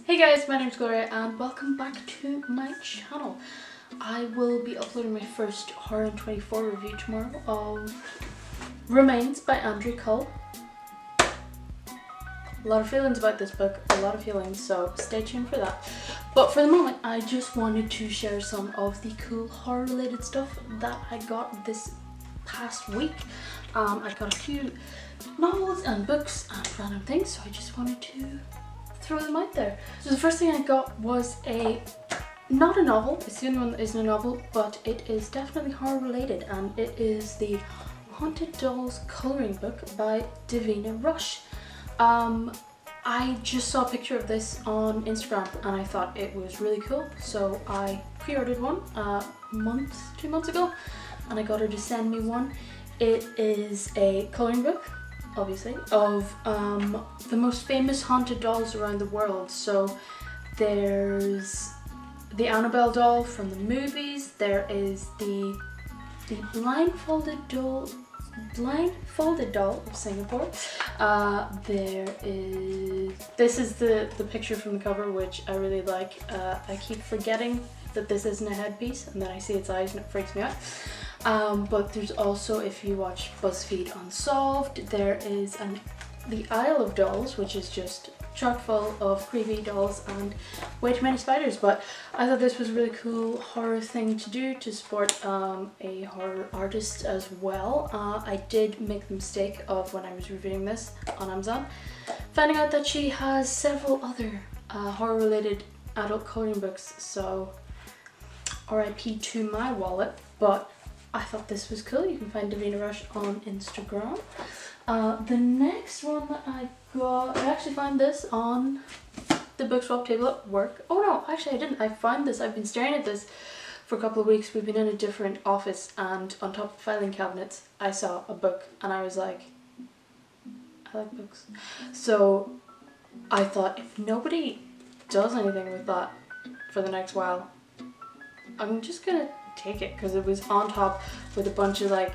Hey guys, my name is Gloria and welcome back to my channel. I will be uploading my first Horror in 24 review tomorrow of Remains by Andrew Cull. A lot of feelings about this book, a lot of feelings, so stay tuned for that. But for the moment, I just wanted to share some of the cool horror related stuff that I got this past week. I got a few novels and books and random things, so I just wanted to throw them out there. So the first thing I got was not a novel, it's the only one that isn't a novel, but it is definitely horror related, and it is the Haunted Dolls colouring book by Davina Rush. I just saw a picture of this on Instagram and I thought it was really cool, so I pre-ordered one 2 months ago, and I got her to send me one. It is a colouring book, obviously, of the most famous haunted dolls around the world. So there's the Annabelle doll from the movies, there is the blindfolded doll of Singapore. This is the picture from the cover, which I really like. I keep forgetting that this isn't a headpiece and then I see its eyes and it freaks me out. But there's also, if you watch BuzzFeed Unsolved, there is the Isle of Dolls, which is just chock full of creepy dolls and way too many spiders. But I thought this was a really cool horror thing to do to support a horror artist as well. I did make the mistake of, when I was reviewing this on Amazon, finding out that she has several other horror related adult colouring books, so RIP to my wallet. But I thought this was cool. You can find Davina Rush on Instagram. The next one that I got, I actually found this on the book swap table at work. Oh no, actually I didn't. I found this. I've been staring at this for a couple of weeks. We've been in a different office, and on top of the filing cabinets I saw a book and I was like, I like books. So I thought, if nobody does anything with that for the next while, I'm just gonna take it, because it was on top with a bunch of like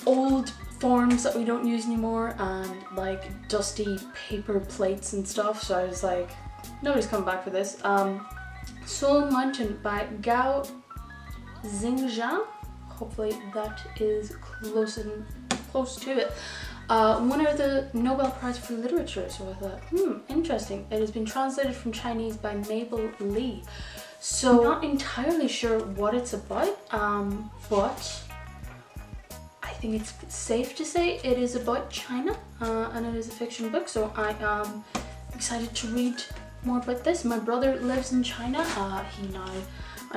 old forms that we don't use anymore and like dusty paper plates and stuff, so I was like, nobody's coming back for this. Soul Mountain by Gao Xingjian, hopefully that is close to it. Winner of the Nobel Prize for Literature, so I thought, interesting. It has been translated from Chinese by Mabel Lee. So not entirely sure what it's about, but I think it's safe to say it is about China, and it is a fiction book, so I am excited to read more about this. My brother lives in China. I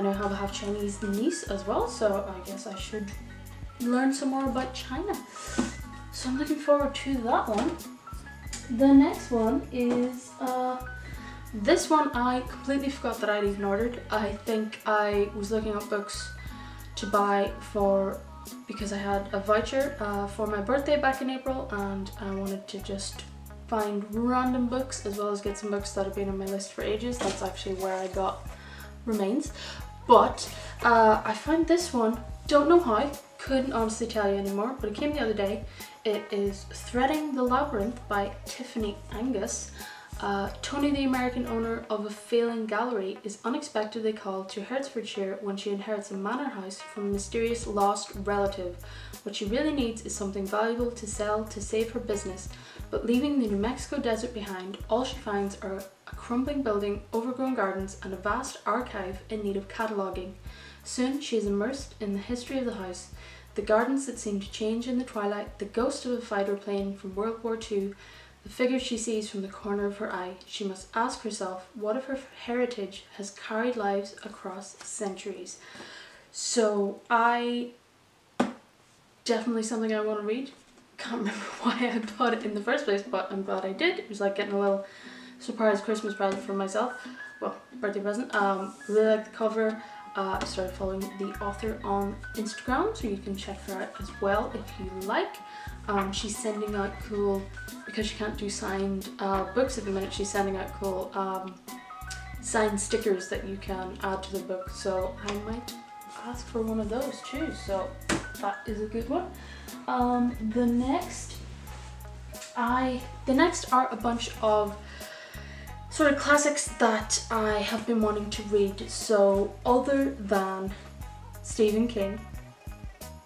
now have a half Chinese niece as well, so I guess I should learn some more about China. So I'm looking forward to that one. The next one is this one I completely forgot that I'd even ordered. I think I was looking up books to buy because I had a voucher for my birthday back in April, and I wanted to just find random books as well as get some books that have been on my list for ages. That's actually where I got Remains. But I found this one, don't know how, couldn't honestly tell you anymore, but it came the other day. It is Threading the Labyrinth by Tiffany Angus. Tony, the American owner of a failing gallery, is unexpectedly called to Hertfordshire when she inherits a manor house from a mysterious lost relative. What she really needs is something valuable to sell to save her business, but leaving the New Mexico desert behind, all she finds are a crumbling building, overgrown gardens, and a vast archive in need of cataloguing. Soon she is immersed in the history of the house, the gardens that seem to change in the twilight, the ghost of a fighter plane from World War II, the figure she sees from the corner of her eye. She must ask herself what of her heritage has carried lives across centuries. So definitely something I want to read. Can't remember why I bought it in the first place, but I'm glad I did. It was like getting a little surprise Christmas present for myself. Well, birthday present. Really like the cover. I started following the author on Instagram, so you can check her out as well if you like. She's sending out cool, because she can't do signed books at the minute, she's sending out cool signed stickers that you can add to the book, so I might ask for one of those too, so that is a good one. The next are a bunch of sort of classics that I have been wanting to read. So other than Stephen King,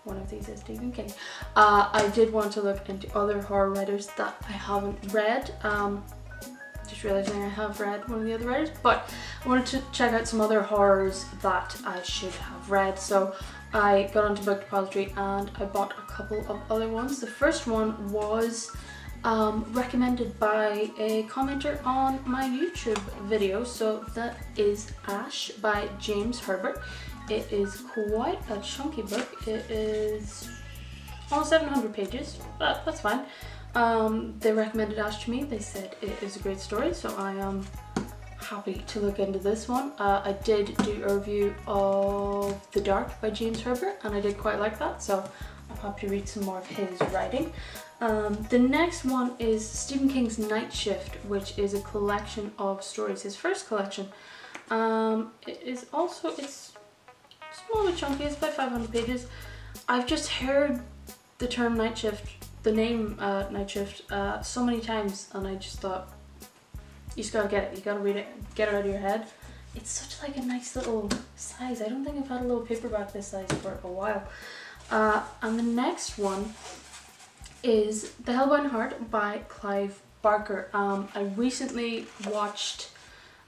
one of these is Stephen King, I did want to look into other horror writers that I haven't read. Just realizing I have read one of the other writers, but I wanted to check out some other horrors that I should have read. So I got onto Book Depository and I bought a couple of other ones. The first one was recommended by a commenter on my YouTube video. So that is Ash by James Herbert. It is quite a chunky book. It is almost 700 pages, but that's fine. They recommended Ash to me. They said it is a great story, so I am happy to look into this one. I did do a review of The Dark by James Herbert and I did quite like that, so I'm happy to read some more of his writing. The next one is Stephen King's Night Shift, which is a collection of stories, his first collection. It's small but chunky, it's about 500 pages. I've just heard the term night shift, the name Night Shift, so many times, and I just thought, you just gotta get it, you gotta read it, get it out of your head. It's such like a nice little size. I don't think I've had a little paperback this size for a while. And the next one is The Hellbent Heart by Clive Barker. I recently watched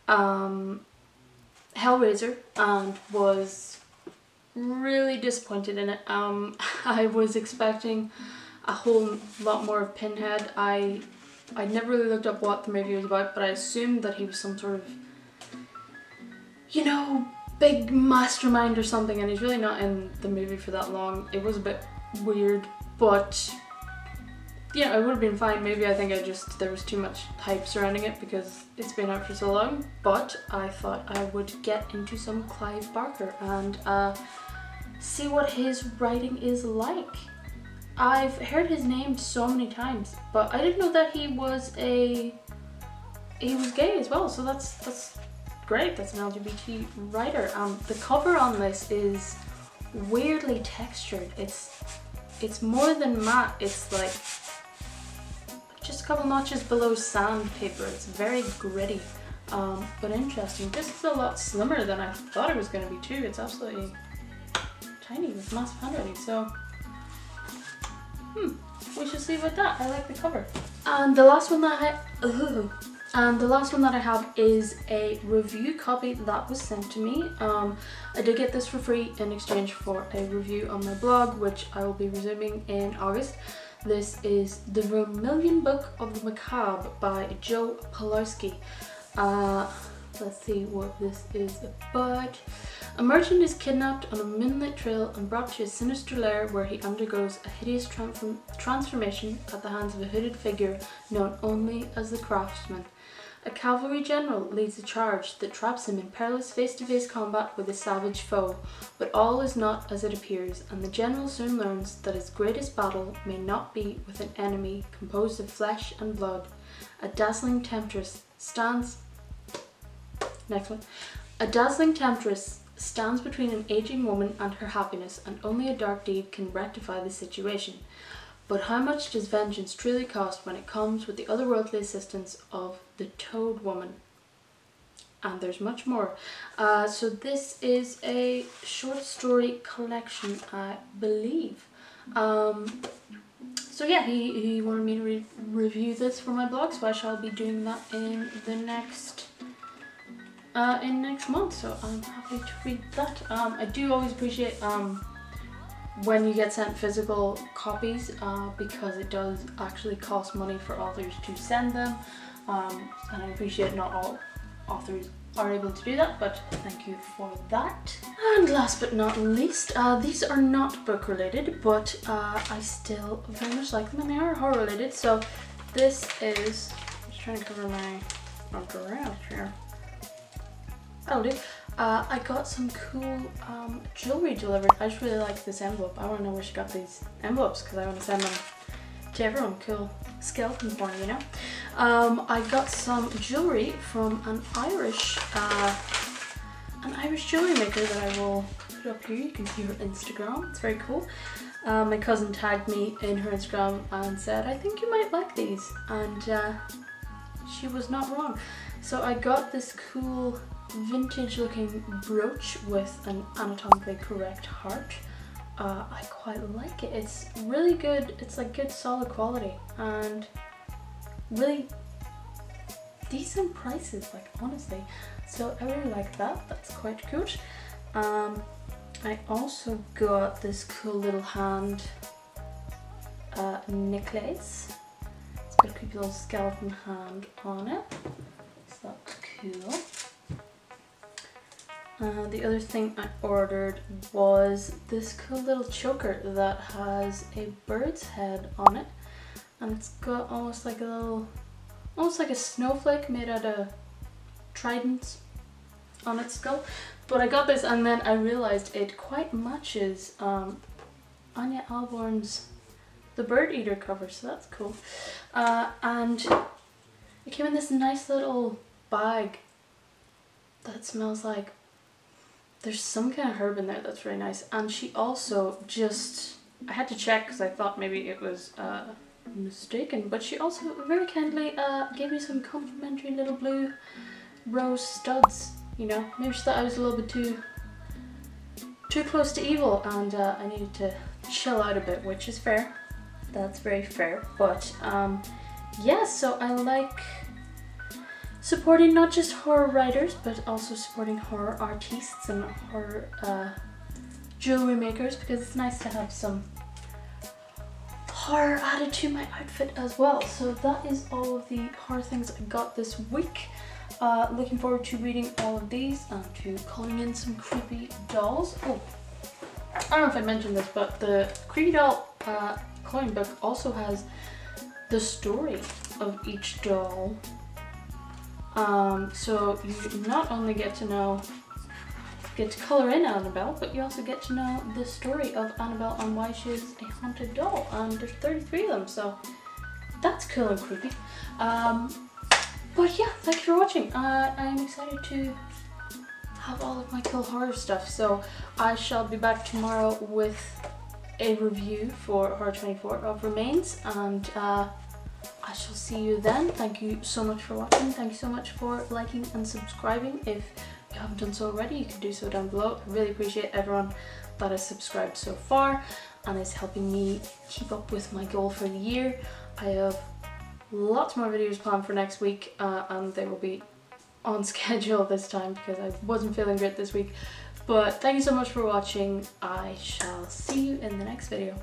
Hellraiser and was really disappointed in it. I was expecting a whole lot more of Pinhead. I never really looked up what the movie was about, but I assumed that he was some sort of, you know, big mastermind or something, and he's really not in the movie for that long. It was a bit weird, but yeah, it would have been fine. Maybe I think there was too much hype surrounding it because it's been out for so long, but I thought I would get into some Clive Barker and see what his writing is like. I've heard his name so many times, but I didn't know that he was gay as well, so that's great. That's an LGBT writer. The cover on this is weirdly textured. It's more than matte. It's like just a couple notches below sandpaper. It's very gritty, but interesting. This is a lot slimmer than I thought it was going to be too. It's absolutely tiny with massive handwriting, so we shall see about that. I like the cover. And the last one that I have is a review copy that was sent to me. I did get this for free in exchange for a review on my blog, which I will be resuming in August. This is The Vermillion Book of the Macabre by Joe Pawlowski. Let's see what this is about. A merchant is kidnapped on a moonlit trail and brought to a sinister lair where he undergoes a hideous transformation at the hands of a hooded figure known only as the Craftsman. A cavalry general leads a charge that traps him in perilous face-to-face combat with a savage foe, but all is not as it appears, and the general soon learns that his greatest battle may not be with an enemy composed of flesh and blood. A dazzling temptress stands between an aging woman and her happiness, and only a dark deed can rectify the situation. But how much does vengeance truly cost when it comes with the otherworldly assistance of the Toad Woman? And there's much more. So this is a short story collection, I believe. So yeah, he wanted me to review this for my blog, so I shall be doing that in the next month, so I'm happy to read that. I do always appreciate when you get sent physical copies, because it does actually cost money for authors to send them, and I appreciate not all authors are able to do that, but thank you for that. And last but not least, these are not book related, but I still very much like them and they are horror related. So this is, I'm just trying to cover my dress here. That'll do. I got some cool jewelry delivered. I just really like this envelope. I want to know where she got these envelopes because I want to send them to everyone. Cool skeleton porn, you know. I got some jewelry from an Irish jewelry maker that I will put up here. You can see her Instagram. It's very cool. My cousin tagged me in her Instagram and said, "I think you might like these," and she was not wrong. So I got this cool vintage looking brooch with an anatomically correct heart. I quite like it. It's really good. It's like good solid quality and really decent prices, like honestly. So I really like that. That's quite good. I also got this cool little hand necklace. It's got a creepy little skeleton hand on it. So that's cool. The other thing I ordered was this cool little choker that has a bird's head on it, and it's got almost like a snowflake made out of tridents on its skull. But I got this and then I realized it quite matches Anya Alborn's The Bird Eater cover, so that's cool. And it came in this nice little bag that smells like there's some kind of herb in there that's really nice. And she also just, I had to check because I thought maybe it was mistaken, but she also very kindly gave me some complimentary little blue rose studs. You know, maybe she thought I was a little bit too close to evil and I needed to chill out a bit, which is fair. That's very fair. But yeah, so I like supporting not just horror writers, but also supporting horror artists and horror jewelry makers, because it's nice to have some horror added to my outfit as well. So that is all of the horror things I got this week. Looking forward to reading all of these and to calling in some creepy dolls. Oh, I don't know if I mentioned this, but the creepy doll coloring book also has the story of each doll. So you not only get to color in Annabelle, but you also get to know the story of Annabelle and why she is a haunted doll. And there's 33 of them, so that's cool and creepy. But yeah, thank you for watching. I'm excited to have all of my cool horror stuff. So I shall be back tomorrow with a review for Horror 24 of Remains, and I shall see you then. Thank you so much for watching. Thank you so much for liking and subscribing. If you haven't done so already, you can do so down below. I really appreciate everyone that has subscribed so far and is helping me keep up with my goal for the year. I have lots more videos planned for next week and they will be on schedule this time because I wasn't feeling great this week. But thank you so much for watching. I shall see you in the next video.